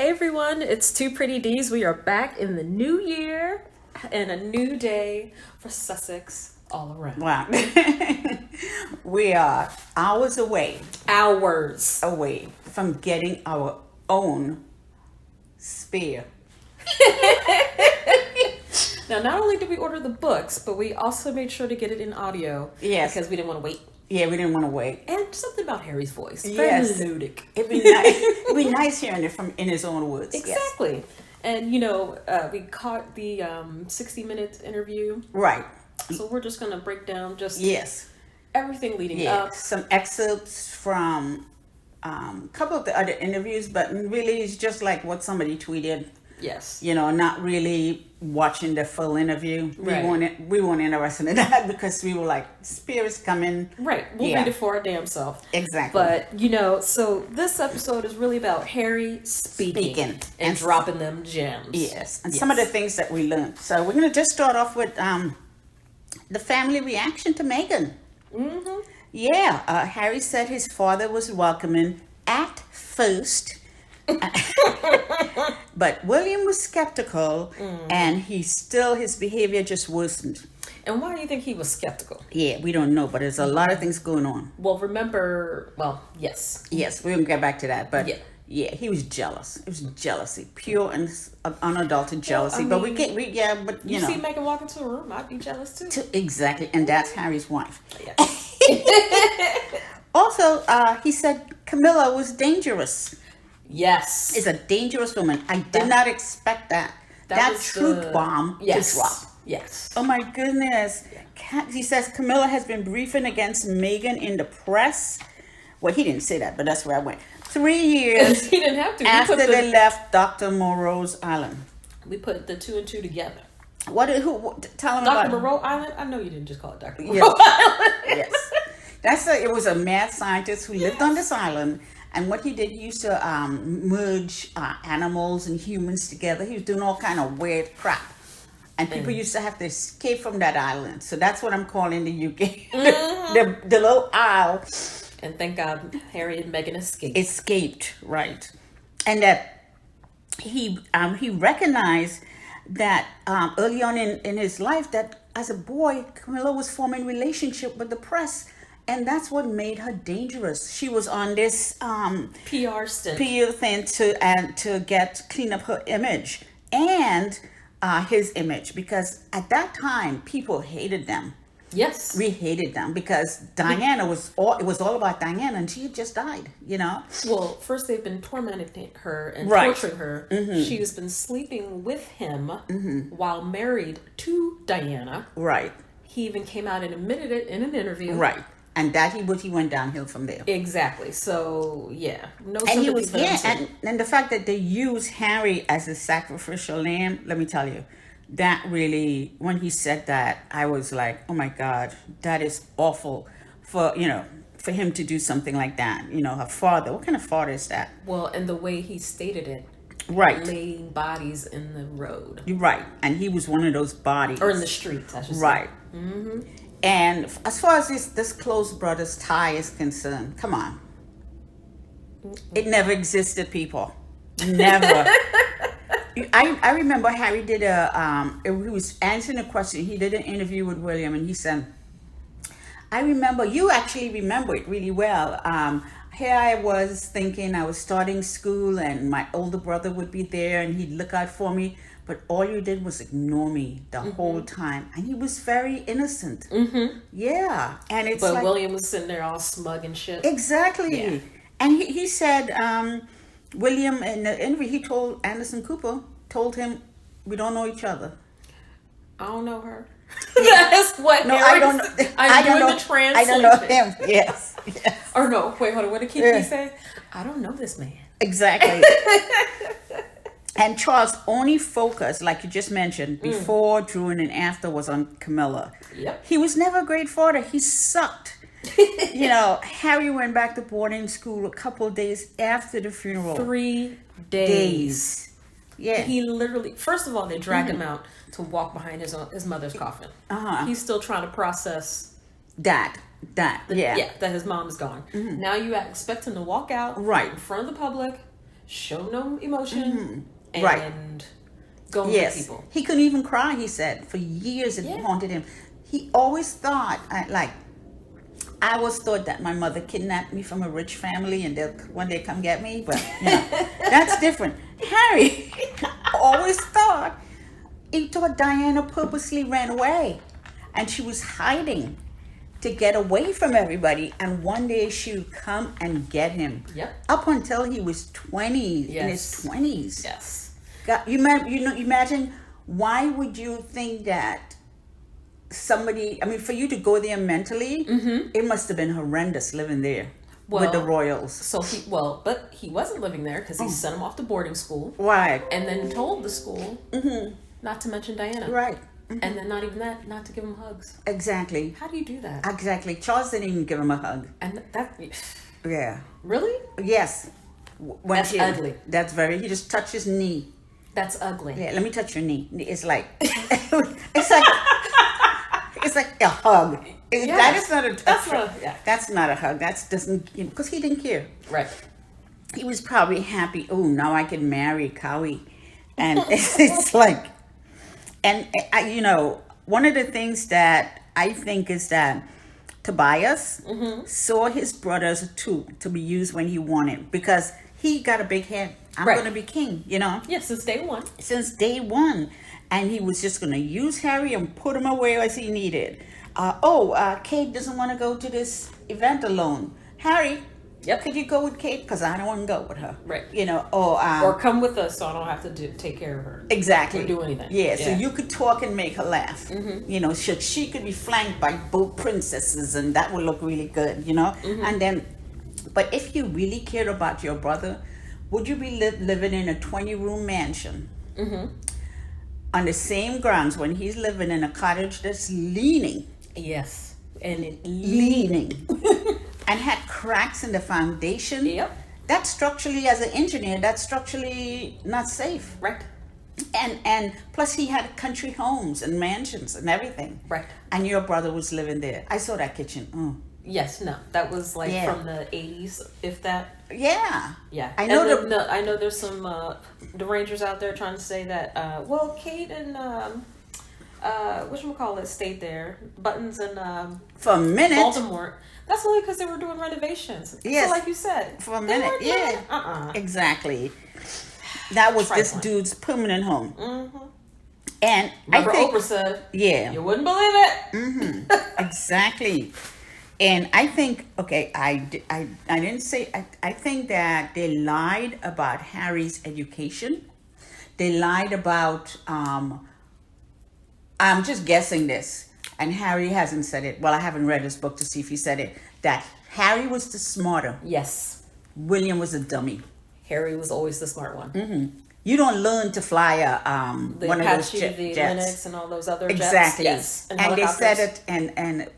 everyone, it's Two Pretty D's. We are back in the new year and a new day for Sussex all around. Wow. We are hours away from getting our own spear. Now, not only did we order the books, but we also made sure to get it in audio. Yes. Because we didn't want to wait. Yeah, we didn't want to wait. And something about Harry's voice. Yes. Very melodic. It'd be nice. It'd be nice hearing it from in his own words. Exactly. Yes. And, we caught the 60-minute interview. Right. So we're just going to break down just everything leading up. Some excerpts from a couple of the other interviews, but really it's just like what somebody tweeted. Yes. Not really watching the full interview. Right. We weren't interested in that because we were like, Spirit's coming. Right. We'll read it for our damn self. Exactly. But, so this episode is really about Harry speaking. And dropping them gems. Yes. And some of the things that we learned. So we're going to just start off with the family reaction to Meghan. Mm-hmm. Yeah. Harry said his father was welcoming at first. But William was skeptical, and his behavior just worsened. And why do you think he was skeptical? Yeah, we don't know, but there's a lot of things going on. Well, yes. Yes, we're going to get back to that, but yeah, he was jealous. It was jealousy, pure and unadulterated jealousy. Well, but you see Meghan walk into a room, I'd be jealous too. Exactly, and that's Harry's wife. Yeah. Also, he said Camilla was dangerous. Yes. Is a dangerous woman. I did not expect that. That truth bomb to drop. Yes. Oh my goodness. He says Camilla has been briefing against Meghan in the press. Well, he didn't say that, but that's where I went. 3 years he didn't have to. After they left Dr. Moreau's island. We put the two and two together. Tell him about Dr. Moreau Island? I know you didn't just call it Dr. Moreau Island. Yes. It was a mad scientist who lived on this island. And what he did, he used to merge animals and humans together. He was doing all kind of weird crap. And people used to have to escape from that island. So that's what I'm calling the UK. the little isle. And thank God Harry and Meghan escaped. Escaped, right. And that he recognized that early on in his life that as a boy, Camilla was forming relationship with the press. And that's what made her dangerous. She was on this PR stint. PR thing to clean up her image and his image, because at that time people hated them. Yes, we hated them because Diana it was all about Diana, and she had just died. Well, first they've been tormenting her and torturing her. Mm-hmm. She has been sleeping with him while married to Diana. Right. He even came out and admitted it in an interview. Right. And he went downhill from there. Exactly. So no and sympathy for him. And the fact that they use Harry as a sacrificial lamb, let me tell you, that really, when he said that, I was like, oh my God, that is awful for him to do something like that. Her father, what kind of father is that? Well, and the way he stated it. Right. Laying bodies in the road. Right. And he was one of those bodies. Or in the streets, I should say. Right. Mm-hmm. And as far as this close brothers tie is concerned, come on. It never existed, people. Never. I remember Harry did he was answering a question. He did an interview with William, and he said, I remember, you actually remember it really well. Here I was thinking I was starting school, and my older brother would be there, and he'd look out for me. But all you did was ignore me the whole time. And he was very innocent. Mm-hmm. Yeah. And it's But William was sitting there all smug and shit. Exactly. Yeah. And he said, William, in the interview, he told Anderson Cooper, told him, we don't know each other. I don't know her. That's what I don't know. I don't know. The translation. I don't know him. Yes. Or no, wait, hold on. What did Kiki say? I don't know this man. Exactly. And Charles' only focus, like you just mentioned, before, during, and after was on Camilla. Yep. He was never a great father. He sucked. Harry went back to boarding school a couple of days after the funeral. 3 days. Yeah. He literally, first of all, they dragged him out to walk behind his mother's coffin. He's still trying to process that that his mom is gone. Now you expect him to walk out in front of the public show no emotion, and Right. go with people. He couldn't even cry, he said. For years it haunted him. He always thought, I always thought that my mother kidnapped me from a rich family and they'll one day come get me, but that's different. Harry always he thought Diana purposely ran away and she was hiding to get away from everybody, and one day she would come and get him. Yep. Up until he was 20, in his 20s. Yes. God, imagine, why would you think that somebody, I mean, for you to go there mentally, it must have been horrendous living there with the royals. So but he wasn't living there because he sent him off to boarding school. Right. And then told the school not to mention Diana. Right. And then not even that, not to give him hugs. Exactly. How do you do that? Exactly. Charles didn't even give him a hug. And that... Yeah. Really? Yes. That's ugly. That's he just touched his knee. That's ugly. Yeah, let me touch your knee. It's like, it's like a hug. That is not a That's not a hug. Because he didn't care. Right. He was probably happy. Oh, now I can marry Cowie. And it's like, and one of the things that I think is that Tobias saw his brothers to be used when he wanted, because he got a big head. I'm going to be king, Yeah, since day one. Since day one. And he was just going to use Harry and put him away as he needed. Kate doesn't want to go to this event alone. Harry, could you go with Kate? Because I don't want to go with her. Right. Or come with us so I don't have to take care of her. Exactly. Or do anything. Yeah, so you could talk and make her laugh. She could be flanked by both princesses, and that would look really good, And then, but if you really cared about your brother, would you be living in a 20-room mansion on the same grounds when he's living in a cottage that's leaning? Yes. And leaning. And had cracks in the foundation? Yep. That's structurally, as an engineer, that's structurally not safe. Right. And plus he had country homes and mansions and everything. Right. And your brother was living there. I saw that kitchen. Yes, no. That was from the 80s, if that. Yeah. Yeah. I know I know there's some derangers out there trying to say that Kate and whatchamacallit stayed there. Buttons and for a minute. Baltimore. That's only because they were doing renovations. Yes. So like you said. For a minute. Exactly. That was this dude's permanent home. And remember I think Oprah said, yeah, you wouldn't believe it. Exactly. And I think, I didn't say, I think that they lied about Harry's education. They lied about, I'm just guessing this, and Harry hasn't said it. Well, I haven't read his book to see if he said it, that Harry was the smarter. Yes. William was a dummy. Harry was always the smart one. You don't learn to fly one Apache, of those the jets. Linux, and all those other jets. Exactly. Yes. And they said it, and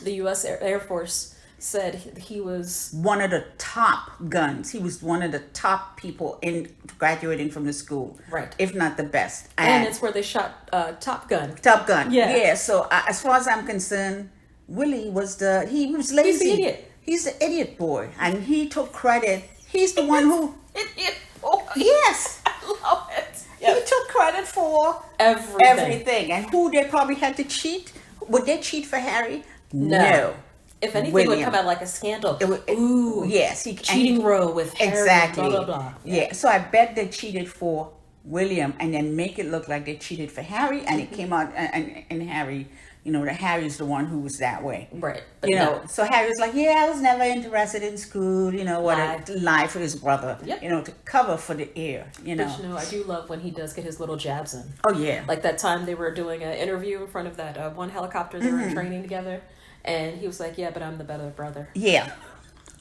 the U.S. Air Force said he was one of the top guns. He was one of the top people in graduating from the school. Right. If not the best. And it's where they shot Top Gun. Top Gun. Yeah. Yeah. So as far as I'm concerned, Willie was he was lazy. He's the idiot. He's the idiot boy, and he took credit. He's the one who. Idiot boy. Yes. I love it. Yep. He took credit for everything. And who they probably had to cheat? Would they cheat for Harry? No. If anything, it would come out like a scandal. Ooh. Yes. Cheating row with Harry. Exactly. Blah, blah, blah. Yeah. So I bet they cheated for William and then make it look like they cheated for Harry, and it came out, and Harry, that Harry's the one who was that way. Right. But so Harry was like, I was never interested in school, lie for his brother, to cover for the air, But I do love when he does get his little jabs in. Oh, yeah. Like that time they were doing an interview in front of that one helicopter they were training together, and he was like, but I'm the better brother. Yeah.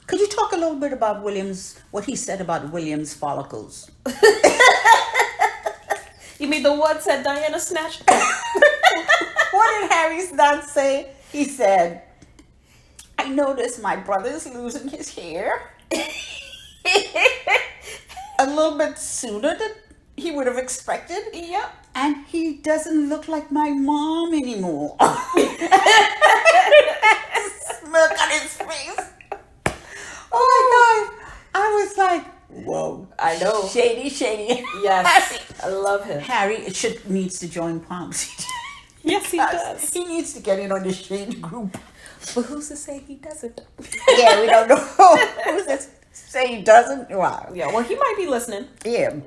Could you talk a little bit about what he said about William's follicles? You mean the one said Diana snatched? What did Harry's dad say? He said, I noticed my brother's losing his hair a little bit sooner than he would have expected. Yep. And he doesn't look like my mom anymore. Smirk on his face. Oh my God. I was like, Whoa. I know. Shady. Yes. I love him. Harry needs to join Pomsetay. Yes, he does. He needs to get in on the shade group. But who's to say he doesn't? Yeah, we don't know. Who's to say he doesn't? Wow. Yeah, well, he might be listening. Yeah.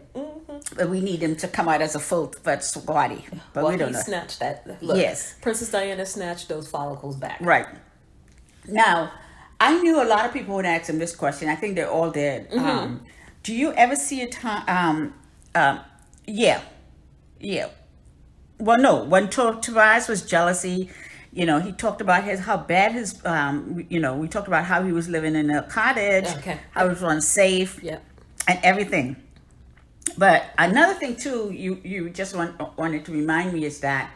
But we need him to come out as a full-fledged body. But we don't know. Snatched that. Look, yes. Princess Diana snatched those follicles back. Right. Now, I knew a lot of people would ask him this question. I think they're all dead. Do you ever see a time... yeah. Well, no. When Tobias was jealousy, he talked about how bad his... we talked about how he was living in a cottage, how he was unsafe, and everything. But another thing, too, you just wanted to remind me is that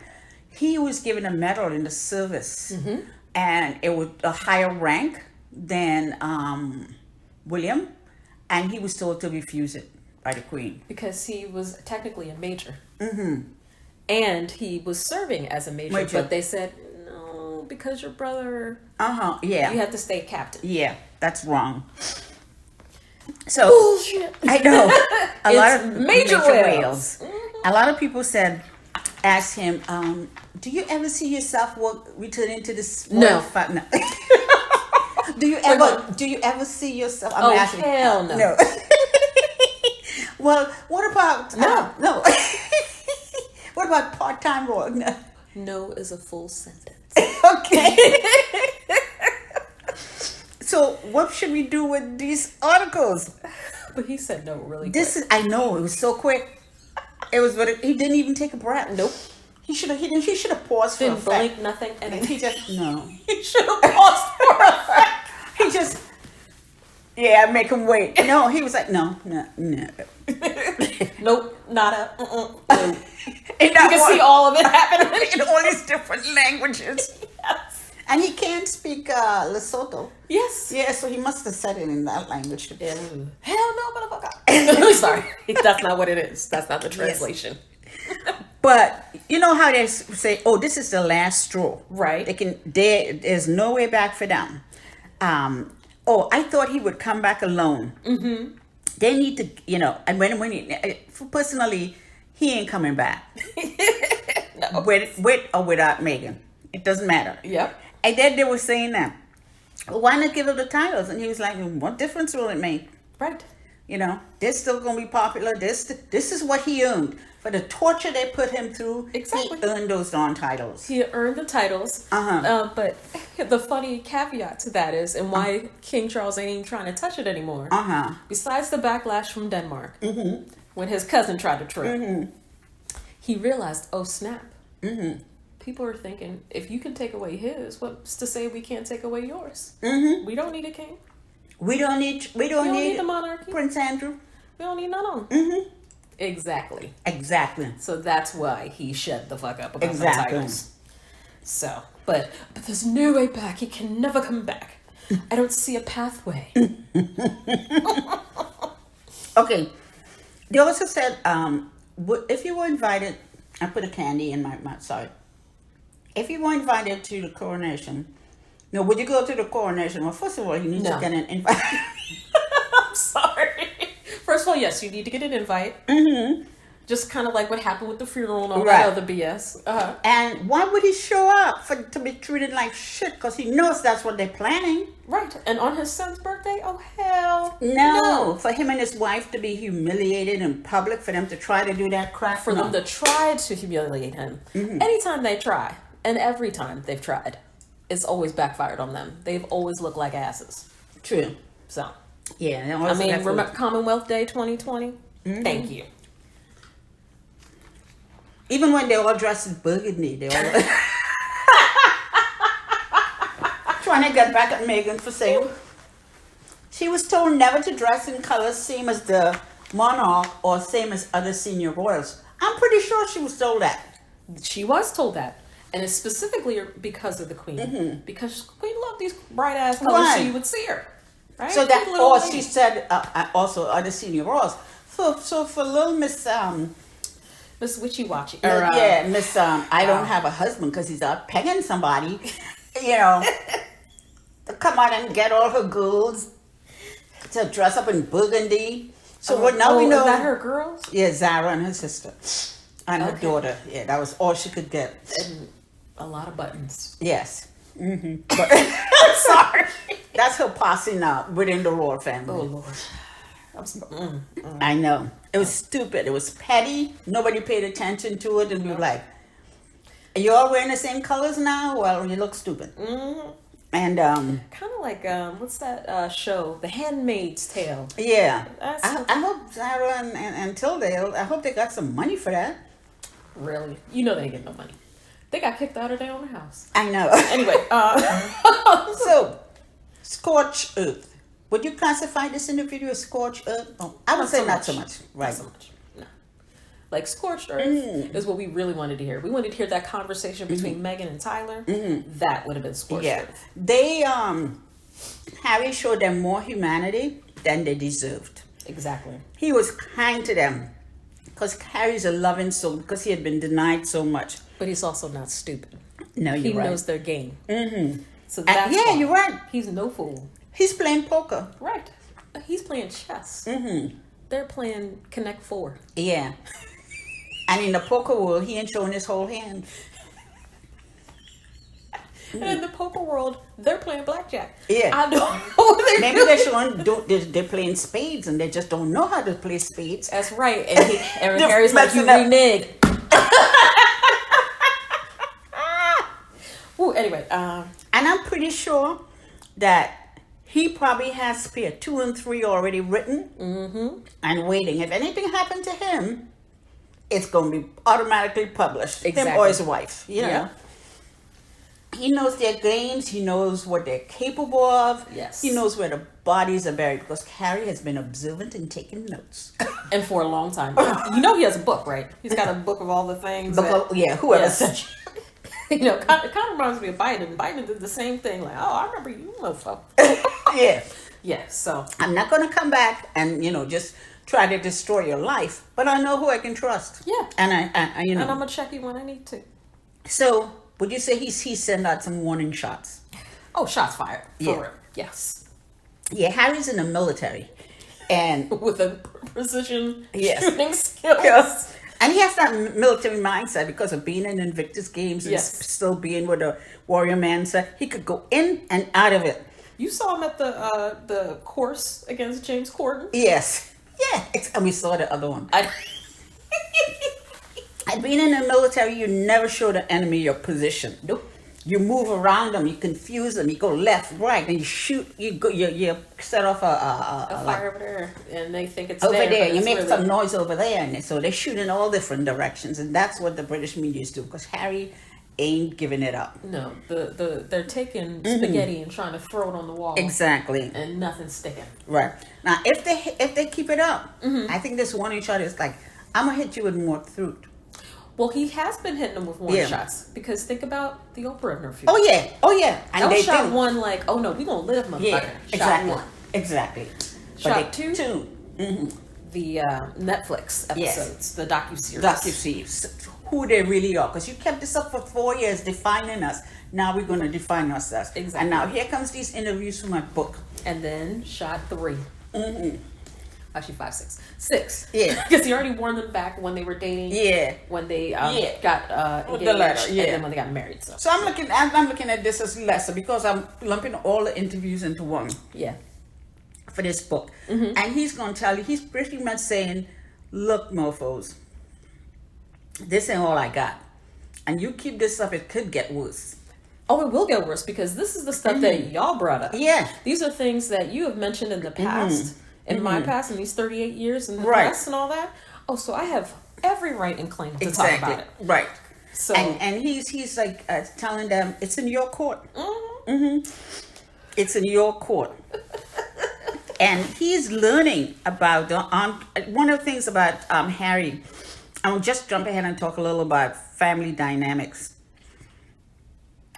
he was given a medal in the service, and it was a higher rank than William, and he was told to refuse it by the Queen. Because he was technically a major. And he was serving as a major. But they said, no, because your brother... yeah. You have to stay captain. Yeah, that's wrong. So bullshit. I know a lot of major whales. A lot of people asked him, "Do you ever see yourself returning to this?" No. No. Do you ever see yourself? Asking, hell no. No. Well, what about no? What about part-time work? No is a full sentence. Okay. So what should we do with these articles? But he said no really quick. I know, it was so quick. It was, but he didn't even take a breath. Nope. He should have paused for a fact. Didn't blink, nothing. And he just, no. He should have paused for a fact. He just, make him wait. No, he was like, no. Nope, nada. No. You can see all of it happening in all these different languages. Yes. And he can't speak Lesotho. Yes. Yeah, so he must have said it in that language. Yeah. Hell no, motherfucker. Sorry. That's not what it is. That's not the translation. Yes. But you know how they say, oh, this is the last straw. Right. There's no way back for them. I thought he would come back alone. They need to, and when he, personally, he ain't coming back. No. With or without Meghan. It doesn't matter. Yep. And then they were saying that, well, why not give him the titles? And he was like, what difference will it make? Right. They're still going to be popular. This is what he earned. For the torture they put him through, exactly. He earned those darn titles. He earned the titles. But the funny caveat to that is, and why King Charles ain't even trying to touch it anymore, besides the backlash from Denmark, when his cousin tried to trip, he realized, oh, snap. People are thinking, if you can take away his, what's to say we can't take away yours? We don't need a king. We don't need the monarchy. Prince Andrew. We don't need none of them. Exactly. So that's why he shut the fuck up about the titles. So, but there's no way back. He can never come back. I don't see a pathway. Okay. They also said, if you were invited, I put a candy in my mouth, sorry. If you were invited to the coronation, would you go to the coronation? Well, first of all, you need to get an invite. I'm sorry. First of all, yes, you need to get an invite. Just kind of like what happened with the funeral and all that other BS. And why would he show up to be treated like shit? Because he knows that's what they're planning. Right. And on his son's birthday? Oh, hell no. For him and his wife to be humiliated in public, for them to try to do that crap. For them to try to humiliate him. Anytime they try, and every time they've tried, it's always backfired on them. They've always looked like asses. True. So. Yeah. I mean, remember Commonwealth Day 2020? Thank you. Even when they're all dressed in burgundy, they all trying to get back at Meghan for saying she was told never to dress in colors same as the monarch or same as other senior royals. I'm pretty sure she was told that. She was told that. And it's specifically because of the Queen. Because the Queen loved these bright ass colors, so you would see her. Right? So that, or she said also other senior royals. So for little Miss Miss Witchy Watchy. Miss I don't have a husband because he's out pegging somebody. To come out and get all her girls to dress up in burgundy So now we know. Is that her girls? Yeah, Zara and her sister. And her daughter. Yeah, that was all she could get. And a lot of buttons. Yes. Mm-hmm. But, I'm sorry. That's her posse now within the royal family. Oh, Lord. I know. It was stupid. It was petty. Nobody paid attention to it. And we were like, are you all wearing the same colors now? Well, you look stupid. Mm-hmm. And kind of like what's that show, The Handmaid's Tale? Yeah, I hope Zara and Tildale, I hope they got some money for that. Really? You know they ain't getting no money. They got kicked out of their own house. I know. Anyway, so scorched earth. Would you classify this individual as scorched earth? Oh, I would say not so much. Right. Not so much. No. Like scorched earth is what we really wanted to hear. We wanted to hear that conversation between Meghan and Tyler. That would have been scorched earth. They Harry showed them more humanity than they deserved. Exactly. He was kind to them because Harry's a loving soul because he had been denied so much. But he's also not stupid. No, you're right. He knows their game. So that's why. You're right. He's no fool. He's playing poker. Right. He's playing chess. They're playing Connect 4. Yeah. And in the poker world, he ain't showing his whole hand. And in the poker world, they're playing blackjack. Yeah. I don't know. Maybe they're showing, they're playing spades and they just don't know how to play spades. That's right. And Harry's like, you renege. Ooh, anyway. And I'm pretty sure that he probably has spare 2 and 3 already written and waiting. If anything happened to him, it's going to be automatically published. Exactly. Him or his wife, you know. He knows their games. He knows what they're capable of. Yes. He knows where the bodies are buried because Harry has been observant and taking notes. And for a long time. You know he has a book, right? He's got a book of all the things. Whoever said you know, kind of reminds me of Biden. Biden did the same thing. Like, oh, I remember you, mofo. Yeah. Yeah, so. I'm not going to come back and, just try to destroy your life. But I know who I can trust. Yeah. And I And I'm going to check you when I need to. So, would you say he sent out some warning shots? Oh, shots fired. For real. Yes. Yeah, Harry's in the military. And with a precision shooting skills. Yes. And he has that military mindset because of being in Invictus Games and still being with a warrior mindset. He could go in and out of it. You saw him at the course against James Corden? Yes. Yeah. And we saw the other one. And being in the military, you never show the enemy your position. Nope. You move around them, you confuse them, you go left, right, and you shoot. You set off a fire over there, and they think it's over there. You it's make really some noise over there, and so they shoot in all different directions, and that's what the British media do. Because Harry ain't giving it up. No, they're taking spaghetti and trying to throw it on the wall. Exactly. And nothing's sticking. Right now, if they keep it up, I think this warning shot is like, I'm gonna hit you with more truth. Well, he has been hitting them with warning shots because think about the Oprah interview. Oh yeah. And they shot one like, oh no, we gonna live, motherfucker. Yeah, exactly. Shot 1. Exactly. Shot 2. The Netflix episodes, the docuseries, who they really are. Because you kept this up for 4 years, defining us. Now we're gonna define ourselves. Exactly. And now here comes these interviews for my book. And then shot 3. Actually 5, 6. 6. Yeah. Because he already warned them back when they were dating. Yeah. When they got engaged. The letter, and then when they got married. So I'm looking at this as lesser because I'm lumping all the interviews into one. Yeah. For this book. And he's going to tell you, he's pretty much saying, look, mofos, this ain't all I got. And you keep this up, it could get worse. Oh, it will get worse because this is the stuff that y'all brought up. Yeah. These are things that you have mentioned in the past. In my past, in these 38 years in the press and all that. Oh, so I have every right and claim to talk about it. Right. So and he's like telling them it's in your court. It's in your court. And he's learning about one of the things about Harry. I'll just jump ahead and talk a little about family dynamics.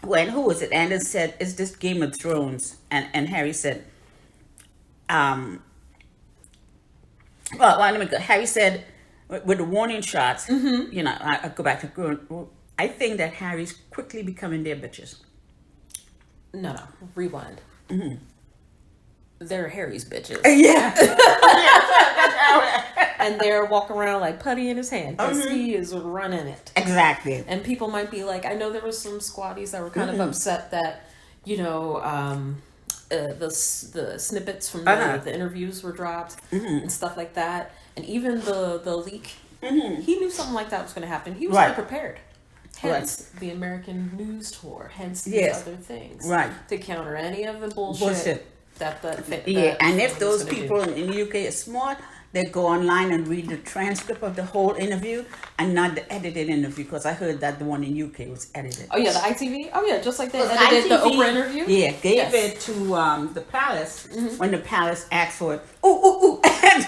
Who was it? Anders said, "Is this Game of Thrones?" And Harry said, Well, let me go. Harry said, with the warning shots, I go back to, I think that Harry's quickly becoming their bitches. No, rewind. they're Harry's bitches. Yeah. And they're walking around like putty in his hand because he is running it. Exactly. And people might be like, I know there was some squatties that were kind of upset that, the snippets from the interviews were dropped and stuff like that. And even the leak, he knew something like that was going to happen. He was prepared. Hence the American news tour. Hence these other things. Right. To counter any of the bullshit. That and if those people in the UK are smart, they go online and read the transcript of the whole interview and not the edited interview, because I heard that the one in UK was edited. Oh yeah, the ITV. Oh yeah, just like they edited the Oprah interview. Yeah, gave it to the Palace when the Palace asked for it. Ooh, and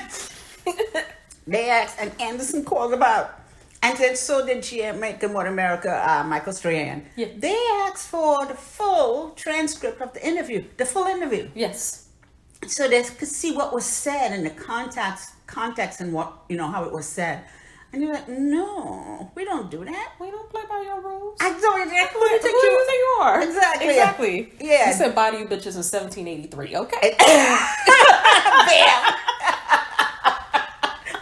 they asked, and Anderson called about. And then so did Make Good America, Michael Strahan. Yeah. They asked for the full transcript of the interview, the full interview. Yes. So they could see what was said and the context and what, how it was said. And you're like, no, we don't do that. We don't play by your rules. I don't exactly. Who do you think you are? Exactly. Yeah. You said body you bitches in 1783. Okay. Bam.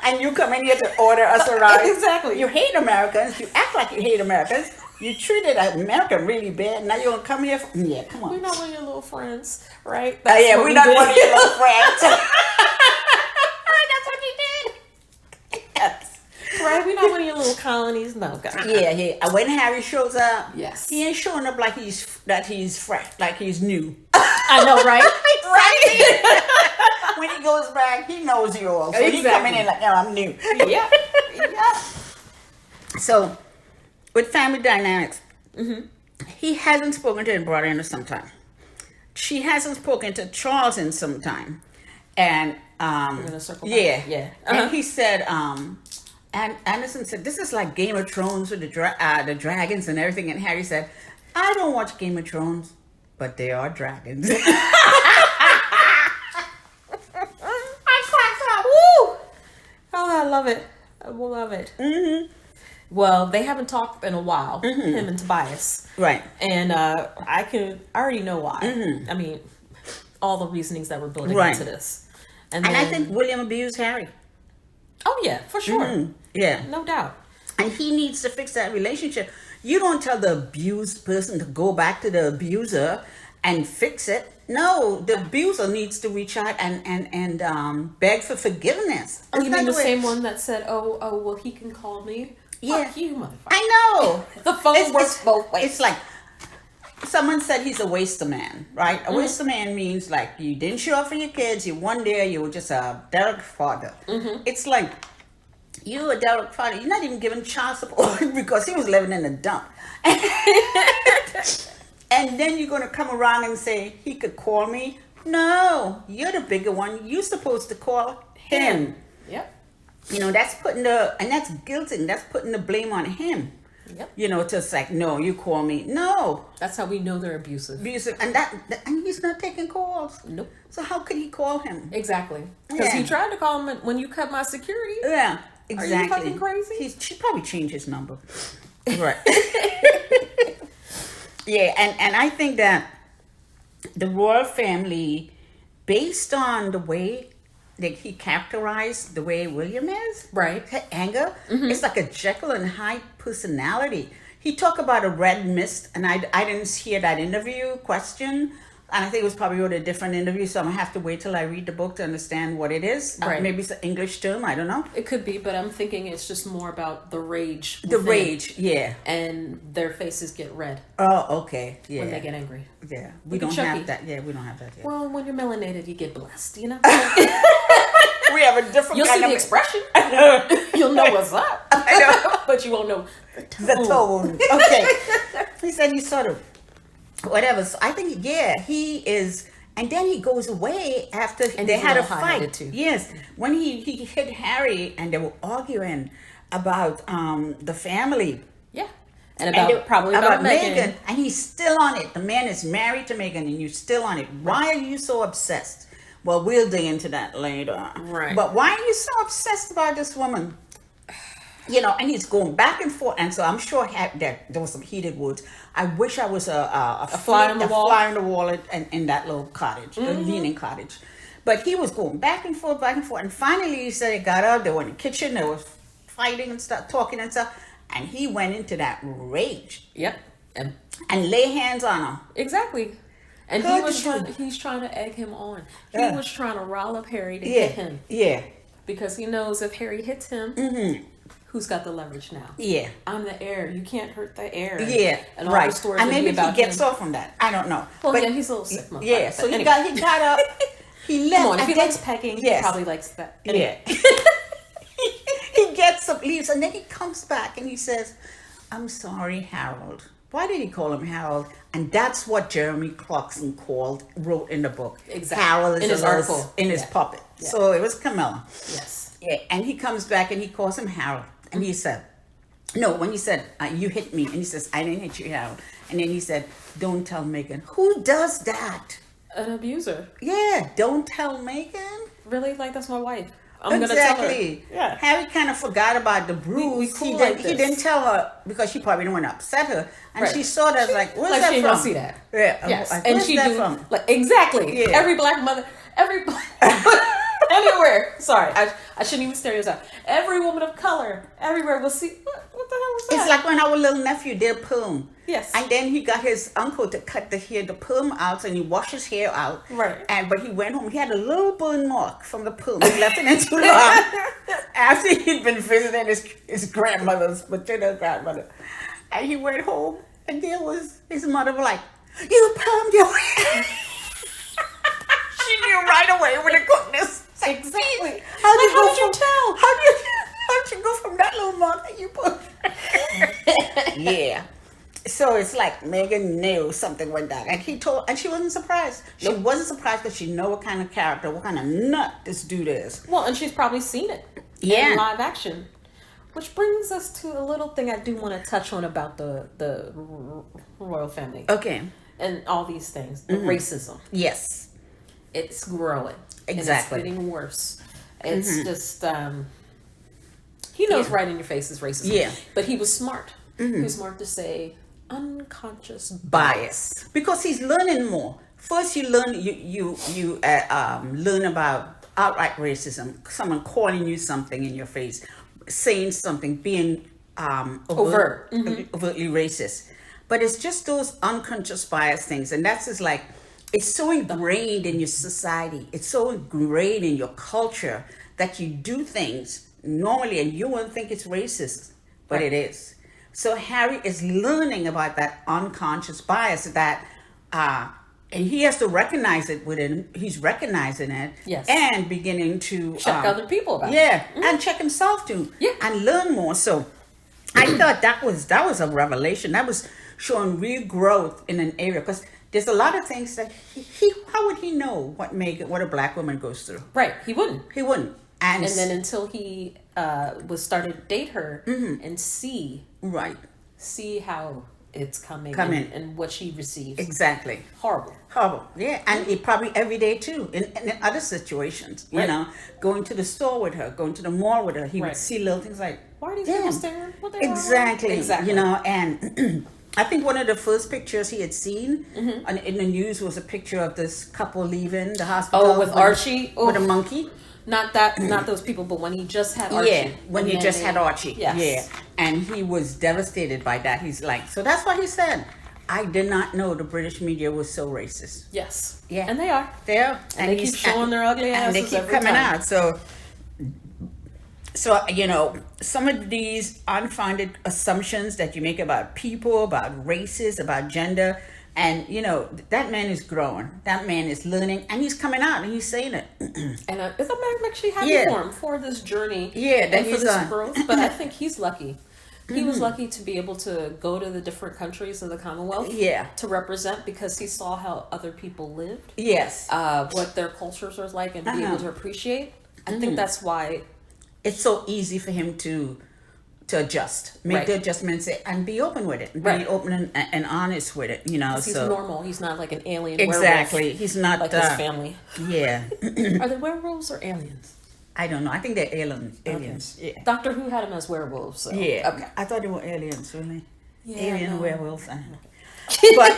And you come in here to order us around. Exactly. You hate Americans. You act like you hate Americans. You treated America really bad. Now you're going to come here. Yeah, come on. We're not one of your little friends, right? We're not one of your little friends. That's what you did. Yes. Right? We're not one of your little colonies. No, God. Yeah. And when Harry shows up, yes, he ain't showing up like he's fresh, like he's new. I know, right? Right. When he goes back, he knows you all. So he's coming in like, no, I'm new. Yeah. So, with family dynamics, he hasn't spoken to his brother in some time. She hasn't spoken to Charles in some time. And, we're gonna circle back. Yeah. And he said, and Anderson said, this is like Game of Thrones with the dragons and everything. And Harry said, I don't watch Game of Thrones, but they are dragons. Oh, I love it. I will love it. Well, they haven't talked in a while, him and Tobias. Right. And I already know why. I mean, all the reasonings that were building into this. And I think William abused Harry. Oh, yeah, for sure. Yeah. No doubt. And he needs to fix that relationship. You don't tell the abused person to go back to the abuser and fix it. No, the abuser needs to reach out and beg for forgiveness. Oh, you mean the same one that said, oh, well, he can call me? Yeah. Fuck you, motherfucker. I know. The phone works both ways. It's like, someone said he's a waster man, right? A waster man means like you didn't show up for your kids. You one day you were just a derelict father. It's like, you a derelict father. You're not even giving child support because he was living in a dump. And then you're going to come around and say, he could call me? No, you're the bigger one. You're supposed to call him. Yep. That's that's guilting. That's putting the blame on him. Yep. Just like, no, you call me. No. That's how we know they're abusive. And and he's not taking calls. Nope. So how could he call him? Exactly. Because he tried to call him when you cut my security. Yeah, exactly. Are you fucking crazy? She probably changed his number. Right. Yeah, and I think that the royal family, based on the way that he characterized the way William is, right? Her anger, it's like a Jekyll and Hyde personality. He talked about a red mist, and I didn't hear that interview question. And I think it was probably a different interview, so I'm going to have to wait till I read the book to understand what it is. Right. Maybe it's an English term, I don't know. It could be, but I'm thinking it's just more about the rage. The rage, yeah. And their faces get red. Oh, okay, yeah. When they get angry. Yeah, we don't have that. Yeah, we don't have that yet. Well, when you're melanated, you get blessed, We have a different You'll kind see of... the expression. You'll know what's up. I know. But you won't know the tone. Okay. He said he sort of... Whatever. So I think, he is... And then he goes away after they had a fight. Too. Yes. When he hit Harry and they were arguing about the family. Yeah. And about Meghan. And he's still on it. The man is married to Meghan and you're still on it. Why are you so obsessed? Well, we'll dig into that later. Right. But why are you so obsessed about this woman? And he's going back and forth. And so I'm sure that there was some heated words. I wish I was a fly on the wall in that little cottage, the Leaning cottage. But he was going back and forth, and finally he said it got up. They were in the kitchen. They was fighting and stuff, talking and stuff, and he went into that rage. Yep. And lay hands on him. Exactly. And he's trying to egg him on. He was trying to rile up Harry to hit him. Yeah. Because he knows if Harry hits him, who's got the leverage now? Yeah. I'm the heir. You can't hurt the heir. Yeah. And all the stories and maybe about he gets off from that. I don't know. Well, yeah, he's a little sick. Yeah. So he got up. He left. Come on, if he likes pegging, he probably likes that. Anyway. Yeah. He gets up, leaves, and then he comes back and he says, "I'm sorry, Harold." Why did he call him Harold? And that's what Jeremy Clarkson wrote in the book. Exactly. Harold is in his article. In his puppet. Yeah. So it was Camilla. Yes. Yeah. And he comes back and he calls him Harold. And he said, no, when he said, you hit me. And he says, I didn't hit you, Harold. And then he said, don't tell Megan. Who does that? An abuser. Yeah. Don't tell Megan. Really? Like, that's my wife. I'm gonna tell her. Yeah. Harry kind of forgot about the bruise. He didn't tell her because she probably didn't want to upset her, and she saw that like, where's that she from? She see that. Yeah. Yes. And she that from? Like exactly. Yeah. Every black mother, anywhere. Sorry, I shouldn't even stereotype. Every woman of color, everywhere will see. What the hell was that? It's like when our little nephew did perm. Yes. And then he got his uncle to cut the perm out, and he washed his hair out. Right. But he went home. He had a little burn mark from the perm. He left it in too long after he'd been visiting his grandmother's maternal grandmother. And he went home, and there was his mother was like, "You permed your hair." She knew right away when it goodness. Exactly. How did you tell? How did you go from that little mark that you put? Yeah. So it's like Megan knew something went down, and she wasn't surprised. She wasn't surprised because she know what kind of character, what kind of nut this dude is. Well, and she's probably seen it in live action, which brings us to a little thing I do want to touch on about the royal family. Okay. And all these things, the racism. Yes, it's growing. Exactly, and it's getting worse. It's just he knows right in your face is racism. Yeah, but he was smart. He was smart to say unconscious bias because he's learning more. First, you learn learn about outright racism, someone calling you something in your face, saying something, being overtly racist. But it's just those unconscious bias things, and that's just like it's so ingrained in your society. It's so ingrained in your culture that you do things normally, and you won't think it's racist, but it is. So Harry is learning about that unconscious bias that, and he has to recognize it within. He's recognizing it, and beginning to check other people about it, and check himself too, and learn more. So I thought that was a revelation. That was showing real growth in an area because there's a lot of things that he how would he know what a black woman goes through? Right, he wouldn't. And then until he was started to date her and see how it's coming. And what she receives. Exactly. Horrible. Yeah, and it probably every day too in other situations. You know, going to the store with her, going to the mall with her, he would see little things like, why are these people staring? What they exactly. You know, and I think one of the first pictures he had seen in the news was a picture of this couple leaving the hospital. Oh, with Archie? With a monkey? Not those people, but when he just had Archie. Yeah, when he just had Archie. Yes. Yeah, and he was devastated by that. He's like, so that's what he said. I did not know the British media was so racist. Yes. Yeah. And they are. They are. And they keep showing their ugly asses and they keep every coming time. out. So, you know, some of these unfounded assumptions that you make about people, about races, about gender, and, you know, that man is growing. That man is learning, and he's coming out, and he's saying it. And it's actually happy for him, for this journey. Yeah, that and for this growth. But I think he's lucky. He was lucky to be able to go to the different countries of the Commonwealth to represent because he saw how other people lived. Yes. What their cultures were like and be able to appreciate. I think that's why it's so easy for him to adjust, make the adjustments, and be open with it, be open and honest with it. You know, he's normal. He's not like an alien. Exactly. Werewolf, he's not like his family. Yeah. Are they werewolves or aliens? I don't know. I think they're aliens. Okay. Yeah. Doctor Who had them as werewolves. So. Yeah. Okay. I thought they were aliens. Really. Yeah, Alien werewolves. I don't know. But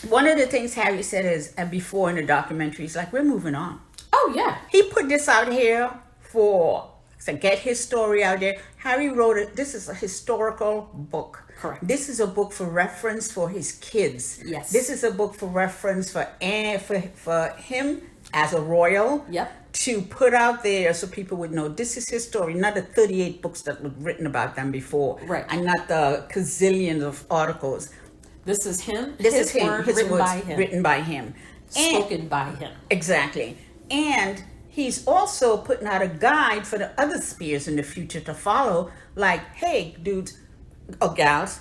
One of the things Harry said is, and before in the documentary, he's like, we're moving on. Oh, yeah. He put this out here to get his story out there. Harry wrote it. This is a historical book. Correct. This is a book for reference for his kids. Yes. This is a book for reference for him as a royal. Yep. To put out there so people would know this is his story, not the 38 books that were written about them before. Right. And not the gazillions of articles. This is him. This is him. His written words by him. Written by him. Spoken by him. Exactly. And he's also putting out a guide for the other Spears in the future to follow. Like, hey, dudes or gals,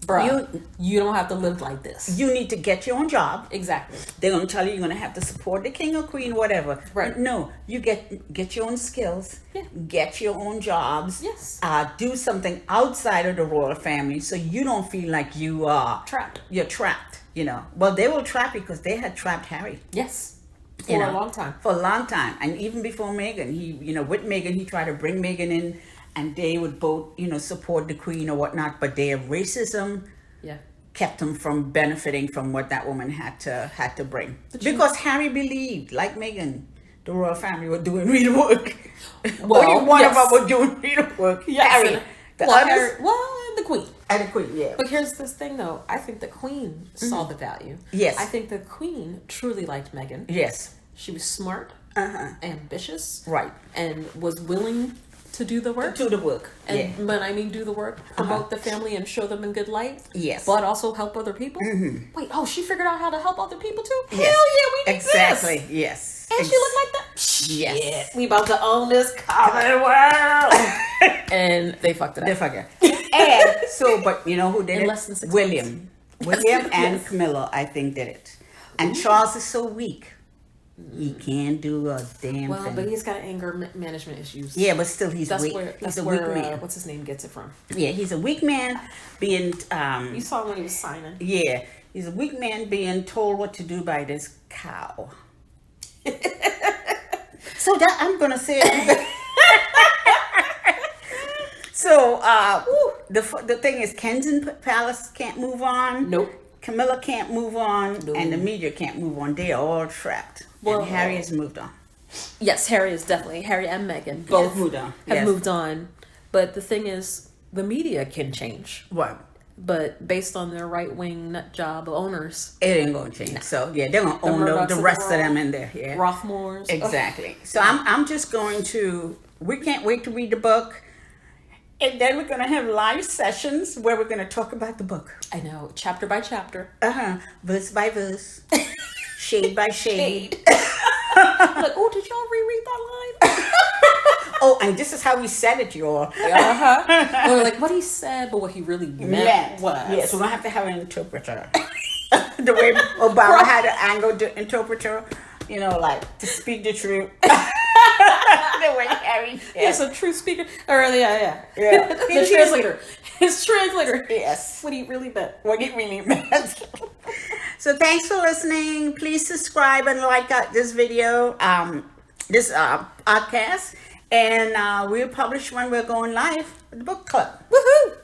bro, you don't have to live like this. You need to get your own job. Exactly. They're going to tell you you're going to have to support the king or queen, whatever. Right. But no, you get your own skills. Yeah. Get your own jobs. Yes. Do something outside of the royal family so you don't feel like you are trapped. You're trapped, Well, they will trap you because they had trapped Harry. Yes. For a long time. For a long time. And even before Meghan, with Meghan, he tried to bring Meghan in. And they would both, support the queen or whatnot, but their racism kept them from benefiting from what that woman had to bring. Because Harry believed, like Meghan, the royal family were doing real work. Well, only one of them were doing real work. Yes. Harry. And the queen. And the queen, yeah. But here's this thing, though. I think the queen saw the value. Yes. I think the queen truly liked Meghan. Yes. She was smart, ambitious, right, and was willing to do the work. To do the work. And when I mean do the work, promote the family and show them in good light. Yes. But also help other people. Mm-hmm. Wait, she figured out how to help other people too? Yes. Hell yeah, we did exactly. this. Yes. And she looked like that? Yes. We about to own this common world. And they fucked it up. They fucked it. And so, but you know who did in it? Less than 6 William. William and Camilla, I think, did it. And Charles is so weak. He can't do a damn thing. Well, but he's got anger management issues. Yeah, but still, he's weak. That's he's a where, weak man. What's his name gets it from? Yeah, he's a weak man being... you saw when he was signing. Yeah, he's a weak man being told what to do by this cow. So that, I'm going to say... So, the thing is, Kensington Palace can't move on. Nope. Camilla can't move on. Nope. And the media can't move on. They are all trapped. Well, and Harry has moved on. Yes, Harry and Meghan both moved on. Have moved on. But the thing is, the media can change. Right. But based on their right-wing nut job owners, it ain't going to change. Nah. So, yeah, they're going to own the rest of them in there. Yeah. Rothmores. Exactly. So, I'm just going to... We can't wait to read the book. And then we're going to have live sessions where we're going to talk about the book. I know. Chapter by chapter. Verse by verse. Shade by shade. Like, oh, did y'all reread that line? Oh, and this is how we said it, y'all. Or like what he said, but what he really meant was. Yes, we're going to have an interpreter. The way Obama had an angled interpreter, like to speak the truth. The way Harry. Yes, a true speaker. Or yeah. The translator. His translator. Yes. What he really meant. What he really meant. So thanks for listening. Please subscribe and like this video, this podcast. And we'll publish when we're going live with the book club. Woohoo!